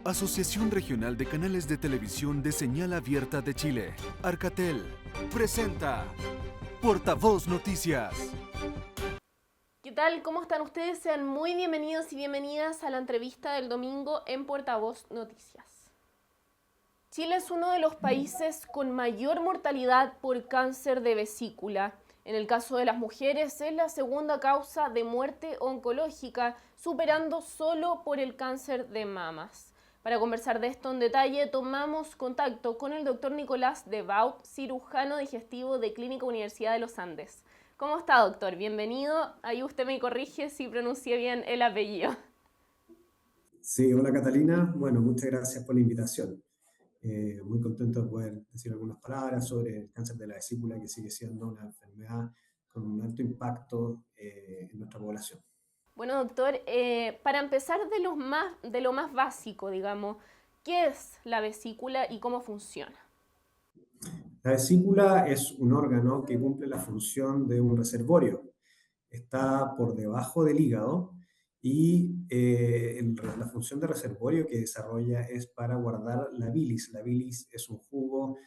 Asociación Regional de Canales de Televisión de Señal Abierta de Chile, Arcatel, presenta Portavoz Noticias. ¿Qué tal? ¿Cómo están ustedes? Sean muy bienvenidos y bienvenidas a la entrevista del domingo en Portavoz Noticias. Chile es uno de los países con mayor mortalidad por cáncer de vesícula. En el caso de las mujeres es la segunda causa de muerte oncológica, superando solo por el cáncer de mamas. Para conversar de esto en detalle, tomamos contacto con el doctor Nicolás de Baut, cirujano digestivo de Clínica Universidad de los Andes. ¿Cómo está, doctor? Bienvenido. Ahí usted me corrige si pronuncié bien el apellido. Sí, hola Catalina. Bueno, muchas gracias por la invitación. Muy contento de poder decir algunas palabras sobre el cáncer de la vesícula, que sigue siendo una enfermedad con un alto impacto en nuestra población. Bueno, doctor, para empezar de lo más básico, digamos, ¿qué es la vesícula y cómo funciona? La vesícula es un órgano que cumple la función de un reservorio. Está por debajo del hígado y la función de reservorio que desarrolla es para guardar la bilis. La bilis es un jugo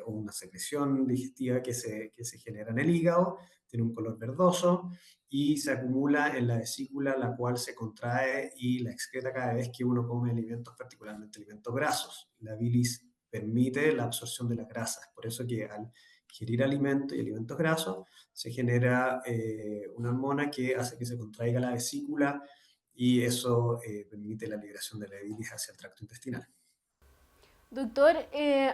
o una secreción digestiva que se genera en el hígado, tiene un color verdoso y se acumula en la vesícula, la cual se contrae y la excreta cada vez que uno come alimentos, particularmente alimentos grasos. La bilis permite la absorción de las grasas, por eso que al ingerir alimentos y alimentos grasos se genera una hormona que hace que se contraiga la vesícula y eso permite la liberación de la bilis hacia el tracto intestinal. Doctor,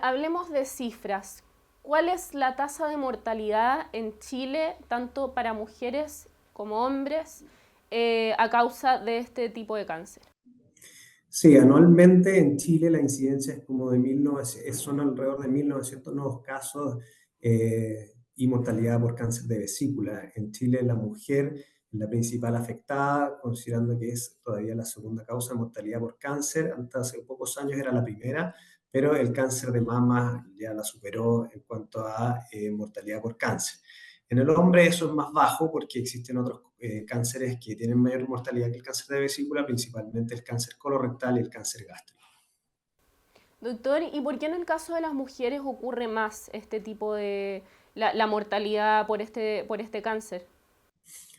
hablemos de cifras. ¿Cuál es la tasa de mortalidad en Chile, tanto para mujeres como hombres, a causa de este tipo de cáncer? Sí, anualmente en Chile la incidencia es como de 1900, son alrededor de 1.900 nuevos casos y mortalidad por cáncer de vesícula. En Chile la mujer es la principal afectada, considerando que es todavía la segunda causa de mortalidad por cáncer. Hasta hace pocos años era la primera, pero el cáncer de mama ya la superó en cuanto a mortalidad por cáncer. En el hombre eso es más bajo porque existen otros cánceres que tienen mayor mortalidad que el cáncer de vesícula, principalmente el cáncer colorectal y el cáncer gástrico. Doctor, ¿y por qué en el caso de las mujeres ocurre más este tipo de la mortalidad por este cáncer?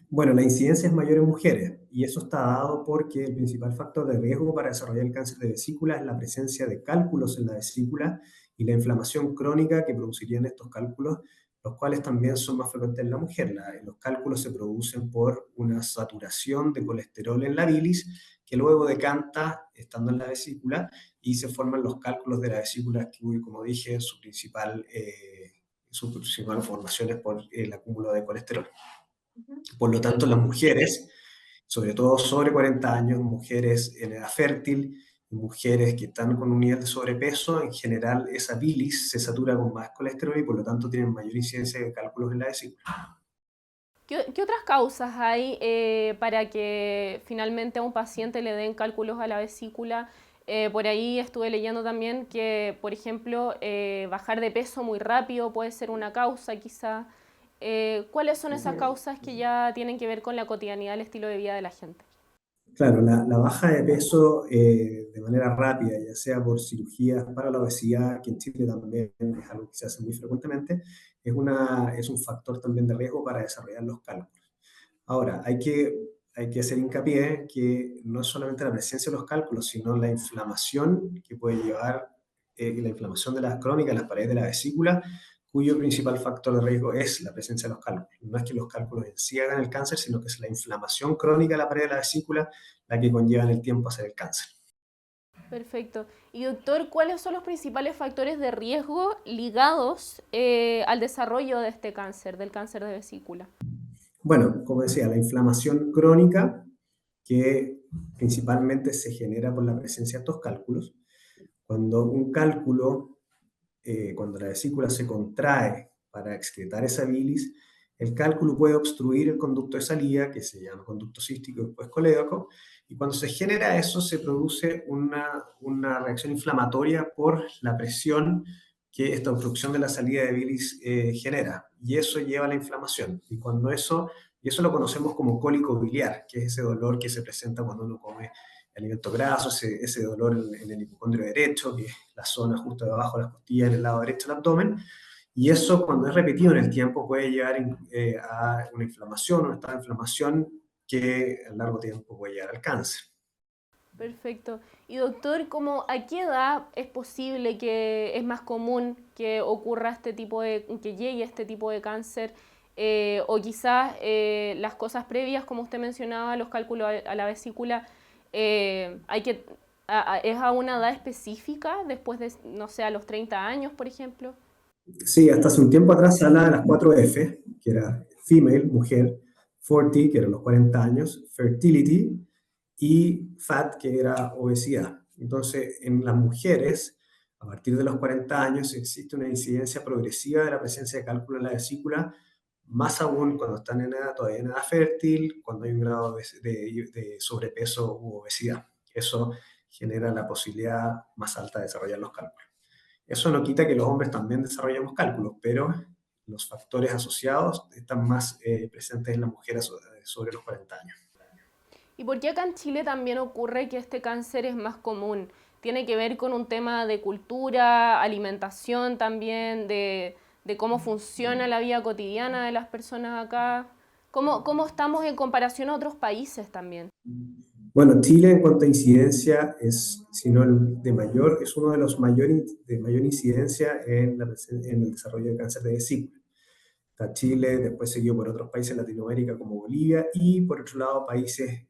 Bueno, la incidencia es mayor en mujeres y eso está dado porque el principal factor de riesgo para desarrollar el cáncer de vesícula es la presencia de cálculos en la vesícula y la inflamación crónica que producirían estos cálculos, los cuales también son más frecuentes en la mujer. Los cálculos se producen por una saturación de colesterol en la bilis que luego decanta estando en la vesícula y se forman los cálculos de la vesícula que, como dije, su principal formación es por el acúmulo de colesterol. Por lo tanto, las mujeres, sobre todo sobre 40 años, mujeres en edad fértil, mujeres que están con un nivel de sobrepeso, en general esa bilis se satura con más colesterol y por lo tanto tienen mayor incidencia de cálculos en la vesícula. ¿Qué otras causas hay para que finalmente a un paciente le den cálculos a la vesícula? Por ahí estuve leyendo también que, por ejemplo, bajar de peso muy rápido puede ser una causa quizá. ¿Cuáles son esas causas que ya tienen que ver con la cotidianidad del estilo de vida de la gente? Claro, la baja de peso de manera rápida, ya sea por cirugías para la obesidad, que en Chile también es algo que se hace muy frecuentemente, es un factor también de riesgo para desarrollar los cálculos. Ahora, hay que hacer hincapié que no es solamente la presencia de los cálculos, sino la inflamación que puede llevar, la inflamación de las crónicas, las paredes de la vesícula, cuyo principal factor de riesgo es la presencia de los cálculos. No es que los cálculos en sí hagan el cáncer, sino que es la inflamación crónica de la pared de la vesícula la que conlleva en el tiempo a hacer el cáncer. Perfecto. Y doctor, ¿cuáles son los principales factores de riesgo ligados al desarrollo de este cáncer, del cáncer de vesícula? Bueno, como decía, la inflamación crónica, que principalmente se genera por la presencia de estos cálculos. Cuando un cálculo cuando la vesícula se contrae para excretar esa bilis, el cálculo puede obstruir el conducto de salida, que se llama conducto cístico y después colédoco, y cuando se genera eso se produce una reacción inflamatoria por la presión que esta obstrucción de la salida de bilis genera, y eso lleva a la inflamación. Y eso lo conocemos como cólico biliar, que es ese dolor que se presenta cuando uno come alimentos grasos, ese dolor en el hipocondrio derecho, que es la zona justo debajo de las costillas, en el lado derecho del abdomen. Y eso, cuando es repetido en el tiempo, puede llevar a una inflamación, un estado de inflamación que a largo tiempo puede llegar al cáncer. Perfecto. Y doctor, ¿a qué edad es posible que es más común que ocurra que llegue este tipo de cáncer? O quizás las cosas previas, como usted mencionaba, los cálculos a la vesícula, ¿es a una edad específica, después de, no sé, a los 30 años, por ejemplo? Sí, hasta hace un tiempo atrás se hablaba de las 4F, que era female, mujer, 40, que eran los 40 años, fertility, y fat, que era obesidad. Entonces, en las mujeres, a partir de los 40 años, existe una incidencia progresiva de la presencia de cálculo en la vesícula, más aún cuando están todavía en edad fértil, cuando hay un grado de sobrepeso u obesidad. Eso genera la posibilidad más alta de desarrollar los cálculos. Eso no quita que los hombres también desarrollemos cálculos, pero los factores asociados están más presentes en las mujeres sobre los 40 años. ¿Y por qué acá en Chile también ocurre que este cáncer es más común? ¿Tiene que ver con un tema de cultura, alimentación también, de cómo funciona la vida cotidiana de las personas acá? ¿Cómo estamos en comparación a otros países también? Bueno, Chile en cuanto a incidencia es, si no el de mayor, es uno de los de mayor incidencia en el desarrollo de cáncer de vesícula. Está Chile, después seguido por otros países de Latinoamérica como Bolivia y por otro lado países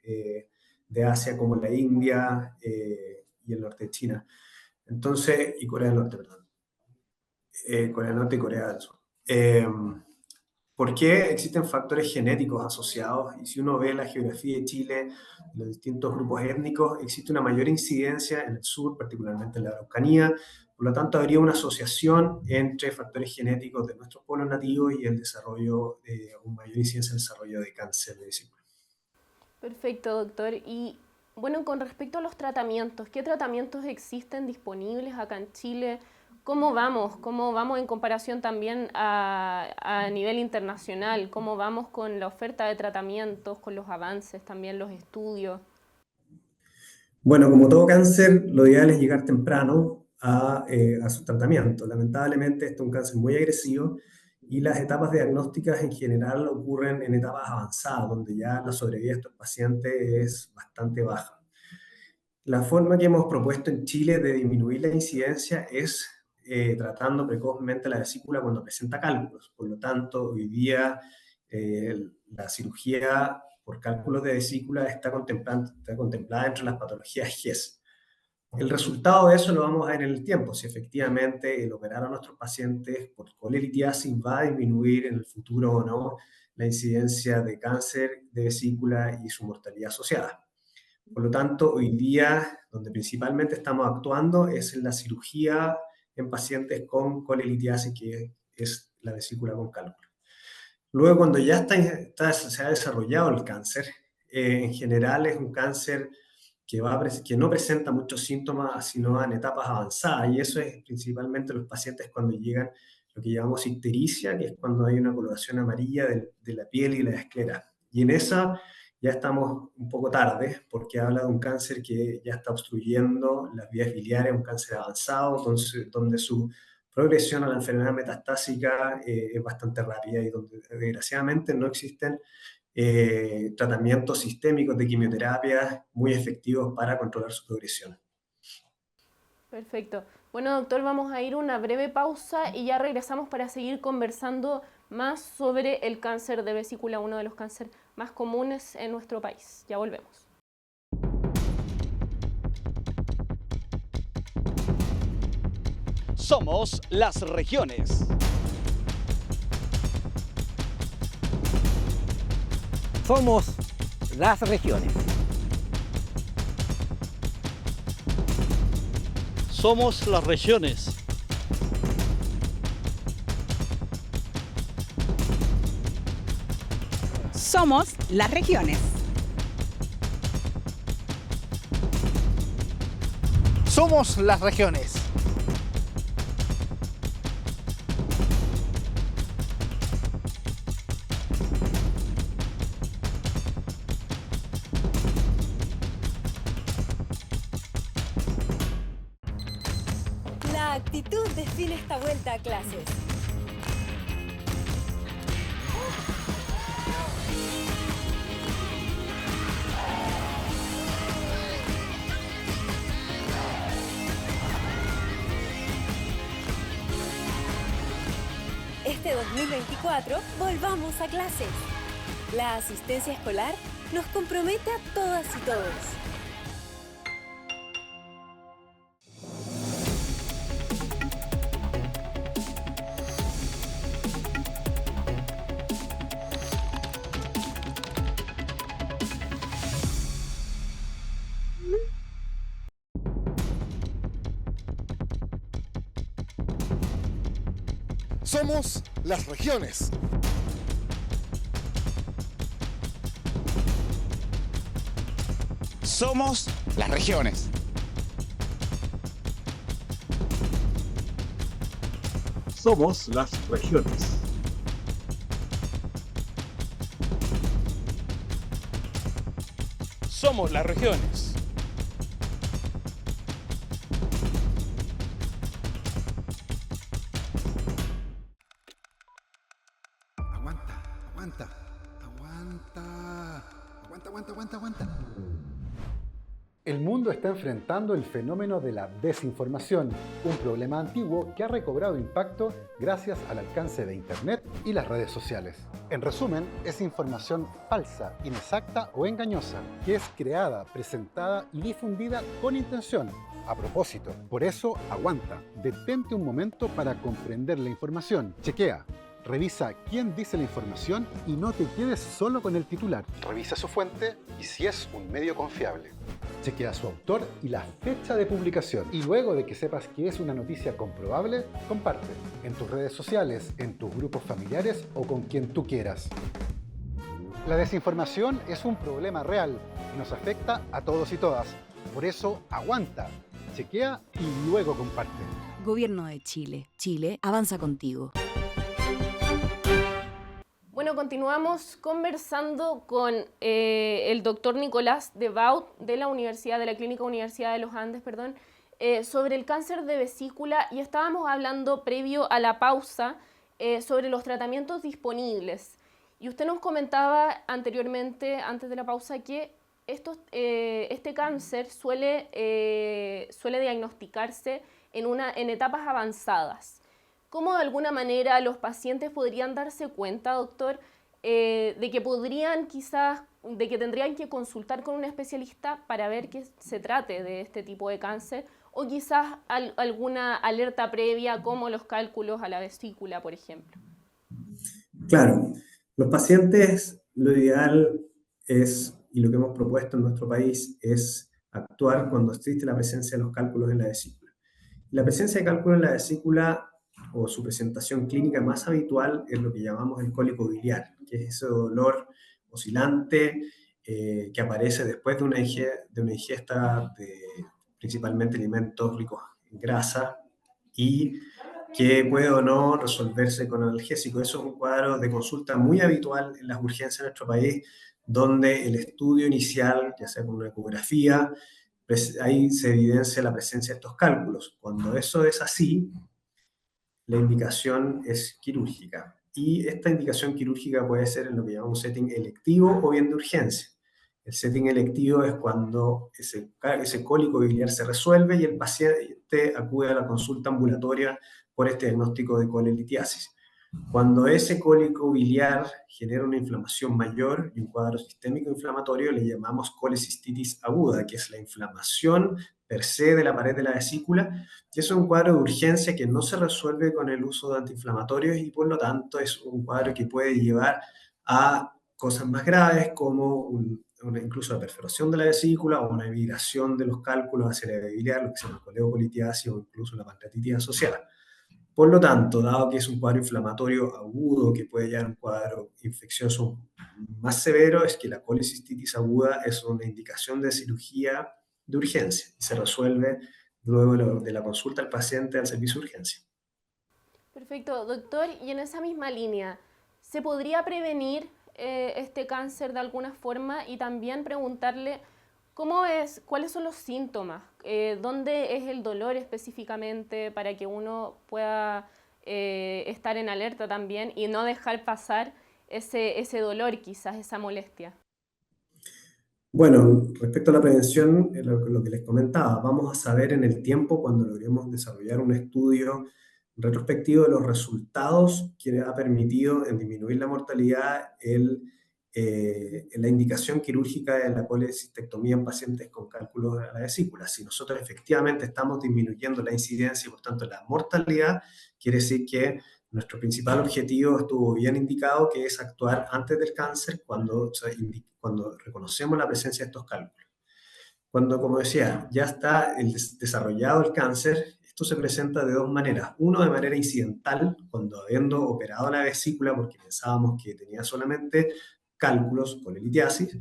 de Asia como la India y el norte de China. Entonces, y Corea del Norte, perdón. Corea del Norte y Corea del Sur. ¿Por qué existen factores genéticos asociados? Y si uno ve la geografía de Chile, los distintos grupos étnicos, existe una mayor incidencia en el sur, particularmente en la Araucanía. Por lo tanto, habría una asociación entre factores genéticos de nuestros pueblos nativos y el desarrollo, una mayor incidencia en el desarrollo de cáncer de vesícula. Perfecto, doctor. Y bueno, con respecto a los tratamientos, ¿qué tratamientos existen disponibles acá en Chile? ¿Cómo vamos? ¿Cómo vamos en comparación también a nivel internacional? ¿Cómo vamos con la oferta de tratamientos, con los avances, también los estudios? Bueno, como todo cáncer, lo ideal es llegar temprano a su tratamiento. Lamentablemente, este es un cáncer muy agresivo y las etapas diagnósticas en general ocurren en etapas avanzadas, donde ya la sobrevida de estos pacientes es bastante baja. La forma que hemos propuesto en Chile de disminuir la incidencia es tratando precozmente la vesícula cuando presenta cálculos. Por lo tanto, hoy día la cirugía por cálculos de vesícula está contemplada entre las patologías GES. El resultado de eso lo vamos a ver en el tiempo, si efectivamente el operar a nuestros pacientes por colelitiasis va a disminuir en el futuro o no la incidencia de cáncer de vesícula y su mortalidad asociada. Por lo tanto, hoy día, donde principalmente estamos actuando es en la cirugía en pacientes con colelitiasis, que es la vesícula con cálculo. Luego, cuando ya se ha desarrollado el cáncer, en general es un cáncer que no presenta muchos síntomas, sino en etapas avanzadas, y eso es principalmente los pacientes cuando llegan lo que llamamos ictericia, que es cuando hay una coloración amarilla de la piel y la esclera. Y en esa ya estamos un poco tarde, porque habla de un cáncer que ya está obstruyendo las vías biliares, un cáncer avanzado, donde su progresión a la enfermedad metastásica es bastante rápida y donde desgraciadamente no existen tratamientos sistémicos de quimioterapia muy efectivos para controlar su progresión. Perfecto. Bueno, doctor, vamos a ir a una breve pausa y ya regresamos para seguir conversando más sobre el cáncer de vesícula, uno de los cánceres más comunes en nuestro país. Ya volvemos. Somos las regiones. Somos las regiones. Somos las regiones. Somos las regiones. Somos las regiones. actitud define esta vuelta a clases. Este 2024, volvamos a clases. La asistencia escolar nos compromete a todas y todos. Somos las regiones. Somos las regiones. Somos las regiones. Somos las regiones. Aguanta. El mundo está enfrentando el fenómeno de la desinformación, un problema antiguo que ha recobrado impacto gracias al alcance de Internet y las redes sociales. En resumen, es información falsa, inexacta o engañosa, que es creada, presentada y difundida con intención, a propósito. Por eso, aguanta, detente un momento para comprender la información. Chequea. Revisa quién dice la información y no te quedes solo con el titular. Revisa su fuente y si es un medio confiable. Chequea su autor y la fecha de publicación. Y luego de que sepas que es una noticia comprobable, comparte en tus redes sociales, en tus grupos familiares o con quien tú quieras. La desinformación es un problema real y nos afecta a todos y todas. Por eso, aguanta, chequea y luego comparte. Gobierno de Chile. Chile avanza contigo. Bueno, continuamos conversando con el doctor Nicolás de Bout de la Clínica Universidad de los Andes, sobre el cáncer de vesícula, y estábamos hablando previo a la pausa sobre los tratamientos disponibles. Y usted nos comentaba anteriormente, antes de la pausa, que este cáncer suele diagnosticarse en etapas avanzadas. ¿Cómo de alguna manera los pacientes podrían darse cuenta, doctor, de que tendrían que consultar con un especialista para ver que se trate de este tipo de cáncer, o quizás alguna alerta previa como los cálculos a la vesícula, por ejemplo? Claro, los pacientes, lo ideal es, y lo que hemos propuesto en nuestro país, es actuar cuando existe la presencia de los cálculos en la vesícula. La presencia de cálculos en la vesícula o su presentación clínica más habitual es lo que llamamos el cólico biliar, que es ese dolor oscilante que aparece después de una ingesta de principalmente alimentos ricos en grasa y que puede o no resolverse con analgésico. Eso es un cuadro de consulta muy habitual en las urgencias de nuestro país, donde el estudio inicial, ya sea con una ecografía, ahí se evidencia la presencia de estos cálculos. Cuando eso es así, la indicación es quirúrgica. Y esta indicación quirúrgica puede ser en lo que llamamos setting electivo o bien de urgencia. El setting electivo es cuando ese cólico biliar se resuelve y el paciente acude a la consulta ambulatoria por este diagnóstico de colelitiasis. Cuando ese cólico biliar genera una inflamación mayor y un cuadro sistémico inflamatorio, le llamamos colecistitis aguda, que es la inflamación per se de la pared de la vesícula, y eso es un cuadro de urgencia que no se resuelve con el uso de antiinflamatorios y por lo tanto es un cuadro que puede llevar a cosas más graves como incluso la perforación de la vesícula o una migración de los cálculos hacia la biliar, lo que se llama coleocolitiasis o incluso una pancreatitis asociada. Por lo tanto, dado que es un cuadro inflamatorio agudo que puede llevar a un cuadro infeccioso más severo, es que la colecistitis aguda es una indicación de cirugía de urgencia y se resuelve luego de la consulta al paciente al servicio de urgencia. Perfecto, doctor. Y en esa misma línea, ¿se podría prevenir este cáncer de alguna forma? Y también preguntarle ¿Cuáles son los síntomas? ¿Dónde es el dolor específicamente para que uno pueda estar en alerta también y no dejar pasar ese dolor, quizás esa molestia? Bueno, respecto a la prevención, lo que les comentaba, vamos a saber en el tiempo, cuando logremos desarrollar un estudio retrospectivo de los resultados que ha permitido en disminuir la mortalidad, la indicación quirúrgica de la colecistectomía en pacientes con cálculos a la vesícula. Si nosotros efectivamente estamos disminuyendo la incidencia y por tanto la mortalidad, quiere decir que nuestro principal objetivo estuvo bien indicado, que es actuar antes del cáncer cuando reconocemos la presencia de estos cálculos. Cuando, como decía, ya está desarrollado el cáncer, esto se presenta de dos maneras. Uno, de manera incidental, cuando habiendo operado la vesícula, porque pensábamos que tenía solamente cálculos con litiasis,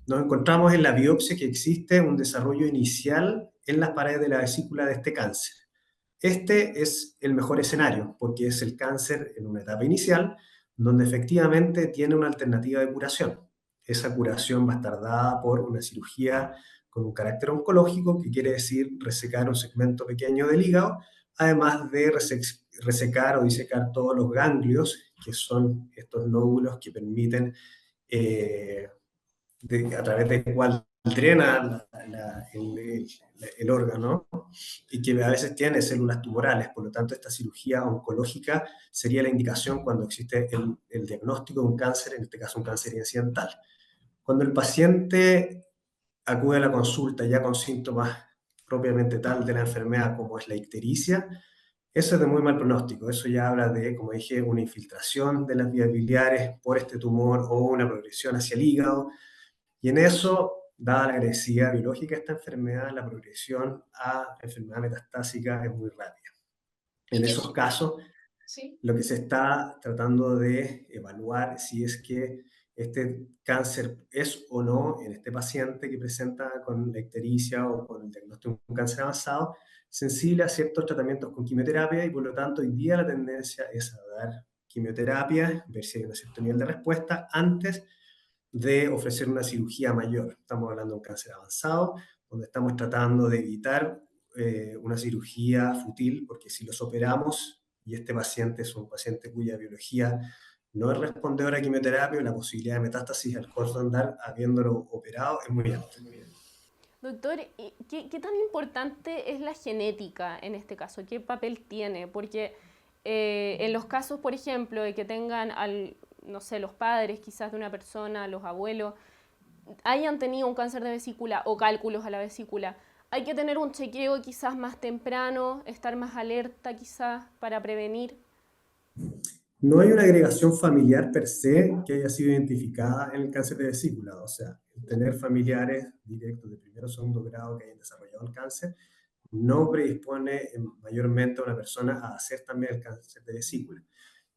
nos encontramos en la biopsia que existe un desarrollo inicial en las paredes de la vesícula de este cáncer. Este es el mejor escenario, porque es el cáncer en una etapa inicial, donde efectivamente tiene una alternativa de curación. Esa curación va a estar dada por una cirugía con un carácter oncológico, que quiere decir resecar un segmento pequeño del hígado, además de resecar o disecar todos los ganglios, que son estos nódulos que permiten, a través del cual drena el órgano, y que a veces tiene células tumorales. Por lo tanto, esta cirugía oncológica sería la indicación cuando existe el diagnóstico de un cáncer, en este caso un cáncer incidental. Cuando el paciente acude a la consulta ya con síntomas propiamente tal de la enfermedad, como es la ictericia, eso es de muy mal pronóstico. Eso ya habla de, como dije, una infiltración de las vías biliares por este tumor o una progresión hacia el hígado. Y en eso, dada la agresividad biológica de esta enfermedad, la progresión a enfermedad metastásica es muy rápida. En esos casos, ¿sí?, lo que se está tratando de evaluar si es que este cáncer es o no, en este paciente que presenta con la ictericia o con el diagnóstico de un cáncer avanzado, sensible a ciertos tratamientos con quimioterapia, y por lo tanto hoy día la tendencia es a dar quimioterapia, ver si hay un cierto nivel de respuesta antes de ofrecer una cirugía mayor. Estamos hablando de un cáncer avanzado, donde estamos tratando de evitar una cirugía fútil, porque si los operamos y este paciente es un paciente cuya biología no es respondedora a quimioterapia, la posibilidad de metástasis al corto andar, habiéndolo operado, es muy alta. Doctor, ¿qué tan importante es la genética en este caso? ¿Qué papel tiene? Porque en los casos, por ejemplo, de que tengan, no sé, los padres quizás de una persona, los abuelos, hayan tenido un cáncer de vesícula o cálculos a la vesícula, hay que tener un chequeo quizás más temprano, estar más alerta quizás para prevenir. No hay una agregación familiar per se que haya sido identificada en el cáncer de vesícula. O sea, tener familiares directos de primero o segundo grado que hayan desarrollado el cáncer no predispone mayormente a una persona a hacer también el cáncer de vesícula.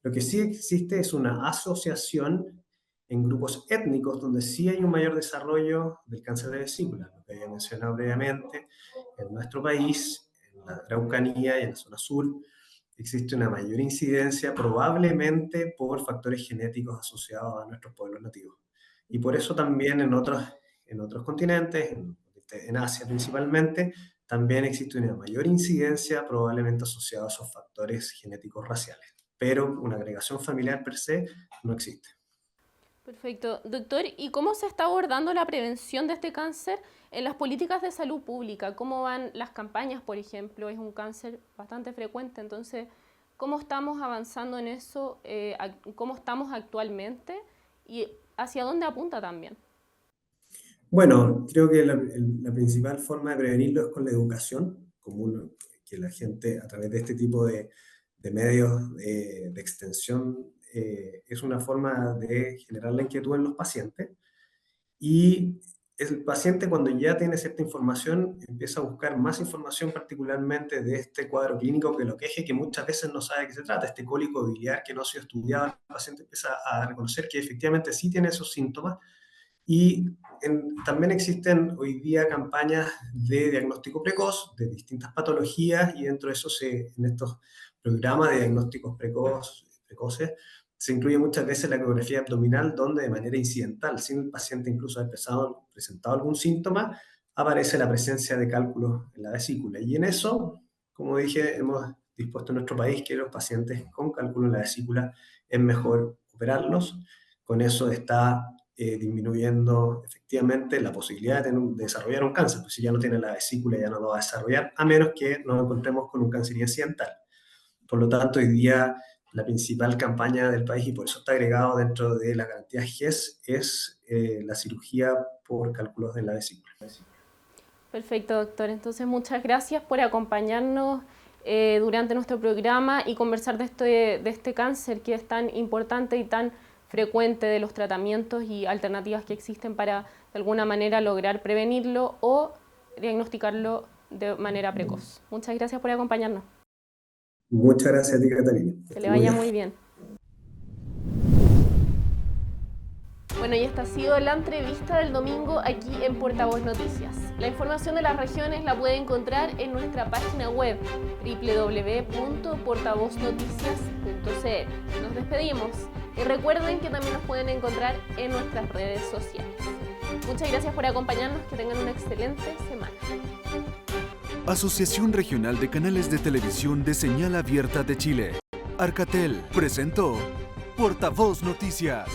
Lo que sí existe es una asociación en grupos étnicos donde sí hay un mayor desarrollo del cáncer de vesícula. Lo que había mencionado previamente, en nuestro país, en la Araucanía y en la zona sur, existe una mayor incidencia probablemente por factores genéticos asociados a nuestros pueblos nativos. Y por eso también en otros continentes, en Asia principalmente, también existe una mayor incidencia probablemente asociada a esos factores genéticos raciales. Pero una agregación familiar per se no existe. Perfecto. Doctor, ¿y cómo se está abordando la prevención de este cáncer en las políticas de salud pública? ¿Cómo van las campañas, por ejemplo? Es un cáncer bastante frecuente, entonces, ¿cómo estamos avanzando en eso? ¿Cómo estamos actualmente? ¿Y hacia dónde apunta también? Bueno, creo que la principal forma de prevenirlo es con la educación, que la gente a través de este tipo de medios de extensión es una forma de generar la inquietud en los pacientes. Y el paciente, cuando ya tiene cierta información, empieza a buscar más información, particularmente de este cuadro clínico que lo queje, que muchas veces no sabe de qué se trata, este cólico biliar que no ha sido estudiado. El paciente empieza a reconocer que efectivamente sí tiene esos síntomas. Y también existen hoy día campañas de diagnóstico precoz de distintas patologías, y dentro de eso, en estos programas de diagnósticos precoces, se incluye muchas veces la ecografía abdominal, donde de manera incidental, sin el paciente incluso haber presentado algún síntoma, aparece la presencia de cálculos en la vesícula. Y en eso, como dije, hemos dispuesto en nuestro país que los pacientes con cálculos en la vesícula es mejor operarlos. Con eso está disminuyendo efectivamente la posibilidad de desarrollar un cáncer, pues si ya no tiene la vesícula ya no lo va a desarrollar, a menos que nos encontremos con un cáncer incidental. Por lo tanto, hoy día la principal campaña del país, y por eso está agregado dentro de la garantía GES, es la cirugía por cálculos de la vesícula. Perfecto, doctor. Entonces, muchas gracias por acompañarnos durante nuestro programa y conversar de este cáncer que es tan importante y tan frecuente, de los tratamientos y alternativas que existen para, de alguna manera, lograr prevenirlo o diagnosticarlo de manera precoz. Muchas gracias por acompañarnos. Muchas gracias a ti, Catalina. Que le vaya muy bien. Bueno, y esta ha sido la entrevista del domingo aquí en Portavoz Noticias. La información de las regiones la puede encontrar en nuestra página web www.portavoznoticias.cl. Nos despedimos y recuerden que también nos pueden encontrar en nuestras redes sociales. Muchas gracias por acompañarnos, que tengan una excelente semana. Asociación Regional de Canales de Televisión de Señal Abierta de Chile, Arcatel, presentó Portavoz Noticias.